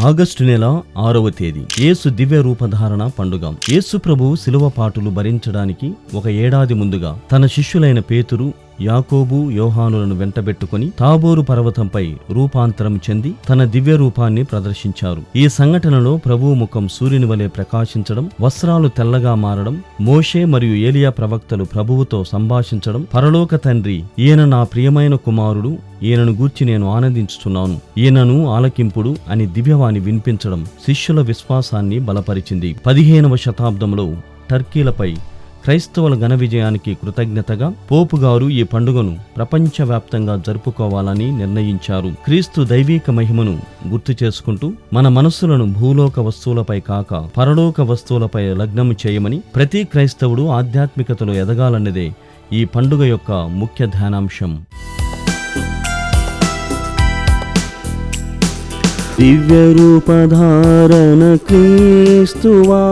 August నెల 6వ తేదీ యేసు దివ్య రూపధారణ పండుగ. యేసు ప్రభు శిలువ పాటులు భరించడానికి ఒక ఏడాది ముందుగా తన శిష్యులైన పేతురు, యాకోబు, యోహానులను వెంటబెట్టుకుని తాబోరు పర్వతంపై రూపాంతరం చెంది తన దివ్య రూపాన్ని ప్రదర్శించారు. ఈ సంఘటనలో ప్రభువు ముఖం సూర్యుని వలె ప్రకాశించడం, వస్త్రాలు తెల్లగా మారడం, మోషే మరియు ఏలియా ప్రవక్తలు ప్రభువుతో సంభాషించడం, పరలోక తండ్రి ఈయన నా ప్రియమైన కుమారుడు, ఈయనను గూర్చి నేను ఆనందించుచున్నాను, ఈయనను ఆలకింపుడు అని దివ్యవాణి వినిపించడం శిష్యుల విశ్వాసాన్ని బలపరిచింది. 15వ శతాబ్దంలో టర్కీలపై క్రైస్తవుల ఘన విజయానికి కృతజ్ఞతగా పోపు గారు ఈ పండుగను ప్రపంచవ్యాప్తంగా జరుపుకోవాలని నిర్ణయించారు. క్రీస్తు దైవీక మహిమను గుర్తు చేసుకుంటూ మన మనస్సులను భూలోక వస్తువులపై కాక పరలోక వస్తువులపై లగ్నము చేయమని ప్రతి క్రైస్తవుడు ఆధ్యాత్మికతలో ఎదగాలన్నదే ఈ పండుగ యొక్క ముఖ్య ధ్యానాంశం. దివ్య రూపధారణ క్రీస్తువా